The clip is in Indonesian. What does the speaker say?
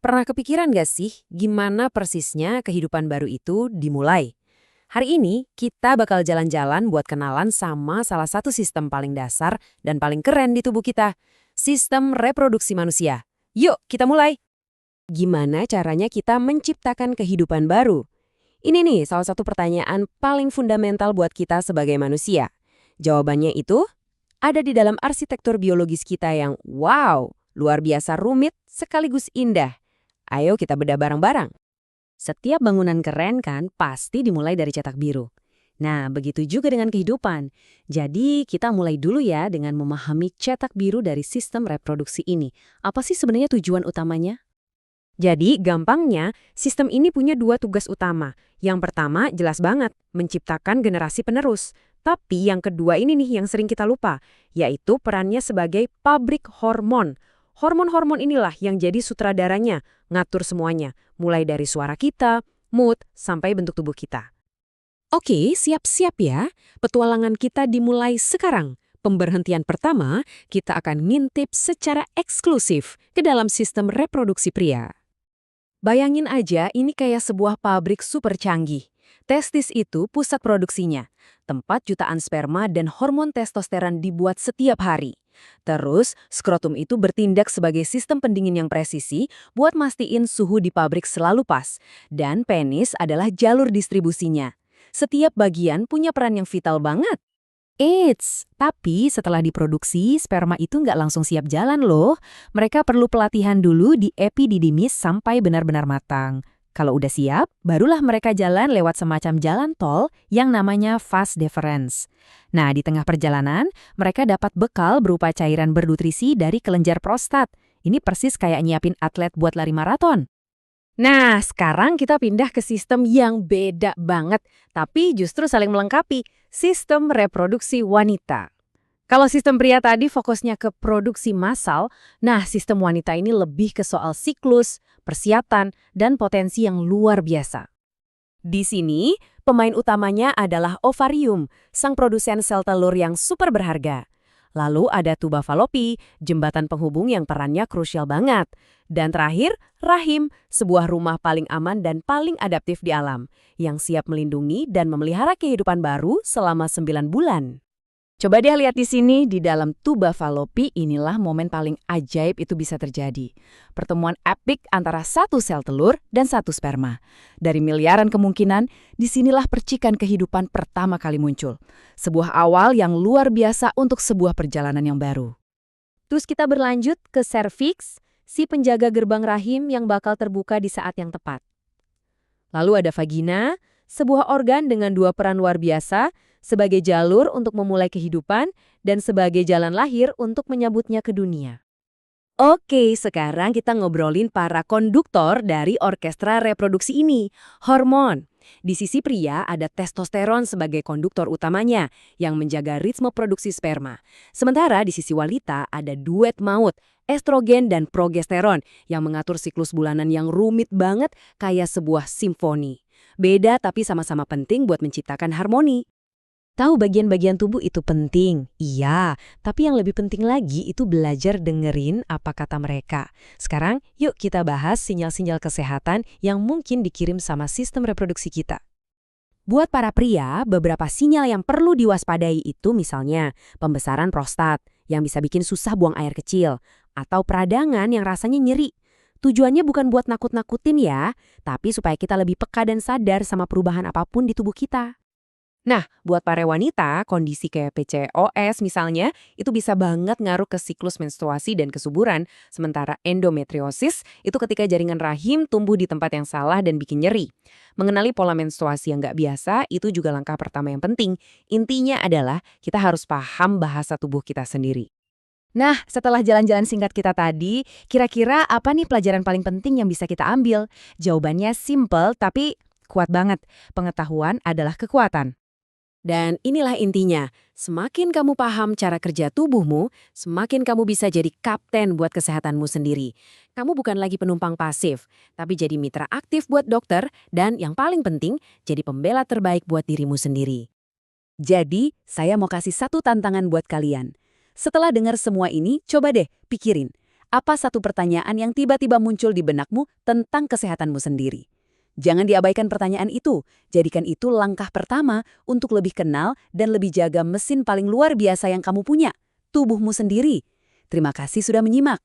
Pernah kepikiran gak sih gimana persisnya kehidupan baru itu dimulai? Hari ini kita bakal jalan-jalan buat kenalan sama salah satu sistem paling dasar dan paling keren di tubuh kita. Sistem reproduksi manusia. Yuk kita mulai. Gimana caranya kita menciptakan kehidupan baru? Ini nih salah satu pertanyaan paling fundamental buat kita sebagai manusia. Jawabannya itu ada di dalam arsitektur biologis kita yang wow, luar biasa rumit sekaligus indah. Ayo kita bedah bareng-barang. Setiap bangunan keren kan pasti dimulai dari cetak biru. Nah, begitu juga dengan kehidupan. Jadi, kita mulai dulu ya dengan memahami cetak biru dari sistem reproduksi ini. Apa sih sebenarnya tujuan utamanya? Jadi, gampangnya, sistem ini punya dua tugas utama. Yang pertama, jelas banget, menciptakan generasi penerus. Tapi yang kedua ini nih yang sering kita lupa, yaitu perannya sebagai pabrik hormon. Hormon-hormon inilah yang jadi sutradaranya, ngatur semuanya, mulai dari suara kita, mood, sampai bentuk tubuh kita. Oke, siap-siap ya. Petualangan kita dimulai sekarang. Pemberhentian pertama, kita akan ngintip secara eksklusif ke dalam sistem reproduksi pria. Bayangin aja ini kayak sebuah pabrik super canggih. Testis itu pusat produksinya. Tempat jutaan sperma dan hormon testosteron dibuat setiap hari. Terus, skrotum itu bertindak sebagai sistem pendingin yang presisi buat mastiin suhu di pabrik selalu pas. Dan penis adalah jalur distribusinya. Setiap bagian punya peran yang vital banget. Eits, tapi setelah diproduksi, sperma itu nggak langsung siap jalan loh. Mereka perlu pelatihan dulu di epididymis sampai benar-benar matang. Kalau udah siap, barulah mereka jalan lewat semacam jalan tol yang namanya vas deferens. Nah, di tengah perjalanan, mereka dapat bekal berupa cairan bernutrisi dari kelenjar prostat. Ini persis kayak nyiapin atlet buat lari maraton. Nah, sekarang kita pindah ke sistem yang beda banget, tapi justru saling melengkapi, sistem reproduksi wanita. Kalau sistem pria tadi fokusnya ke produksi massal, nah sistem wanita ini lebih ke soal siklus, persiatan, dan potensi yang luar biasa. Di sini, pemain utamanya adalah ovarium, sang produsen sel telur yang super berharga. Lalu ada tuba falopi, jembatan penghubung yang perannya krusial banget. Dan terakhir, rahim, sebuah rumah paling aman dan paling adaptif di alam, yang siap melindungi dan memelihara kehidupan baru selama 9 bulan. Coba deh lihat di sini, di dalam tuba falopi inilah momen paling ajaib itu bisa terjadi. Pertemuan epik antara satu sel telur dan satu sperma. Dari miliaran kemungkinan, disinilah percikan kehidupan pertama kali muncul. Sebuah awal yang luar biasa untuk sebuah perjalanan yang baru. Terus kita berlanjut ke serviks, si penjaga gerbang rahim yang bakal terbuka di saat yang tepat. Lalu ada vagina, sebuah organ dengan dua peran luar biasa, sebagai jalur untuk memulai kehidupan dan sebagai jalan lahir untuk menyambutnya ke dunia. Oke, sekarang kita ngobrolin para konduktor dari orkestra reproduksi ini, hormon. Di sisi pria ada testosteron sebagai konduktor utamanya yang menjaga ritme produksi sperma. Sementara di sisi wanita ada duet maut, estrogen dan progesteron yang mengatur siklus bulanan yang rumit banget kayak sebuah simfoni. Beda tapi sama-sama penting buat menciptakan harmoni. Tahu bagian-bagian tubuh itu penting, iya, tapi yang lebih penting lagi itu belajar dengerin apa kata mereka. Sekarang, yuk kita bahas sinyal-sinyal kesehatan yang mungkin dikirim sama sistem reproduksi kita. Buat para pria, beberapa sinyal yang perlu diwaspadai itu misalnya pembesaran prostat yang bisa bikin susah buang air kecil, atau peradangan yang rasanya nyeri. Tujuannya bukan buat nakut-nakutin ya, tapi supaya kita lebih peka dan sadar sama perubahan apapun di tubuh kita. Nah, buat para wanita, kondisi kayak PCOS misalnya, itu bisa banget ngaruh ke siklus menstruasi dan kesuburan, sementara endometriosis itu ketika jaringan rahim tumbuh di tempat yang salah dan bikin nyeri. Mengenali pola menstruasi yang nggak biasa, itu juga langkah pertama yang penting. Intinya adalah kita harus paham bahasa tubuh kita sendiri. Nah, setelah jalan-jalan singkat kita tadi, kira-kira apa nih pelajaran paling penting yang bisa kita ambil? Jawabannya simple tapi kuat banget. Pengetahuan adalah kekuatan. Dan inilah intinya, semakin kamu paham cara kerja tubuhmu, semakin kamu bisa jadi kapten buat kesehatanmu sendiri. Kamu bukan lagi penumpang pasif, tapi jadi mitra aktif buat dokter, dan yang paling penting, jadi pembela terbaik buat dirimu sendiri. Jadi, saya mau kasih satu tantangan buat kalian. Setelah dengar semua ini, coba deh pikirin, Apa satu pertanyaan yang tiba-tiba muncul di benakmu tentang kesehatanmu sendiri? Jangan diabaikan pertanyaan itu. Jadikan itu langkah pertama untuk lebih kenal dan lebih jaga mesin paling luar biasa yang kamu punya, tubuhmu sendiri. Terima kasih sudah menyimak.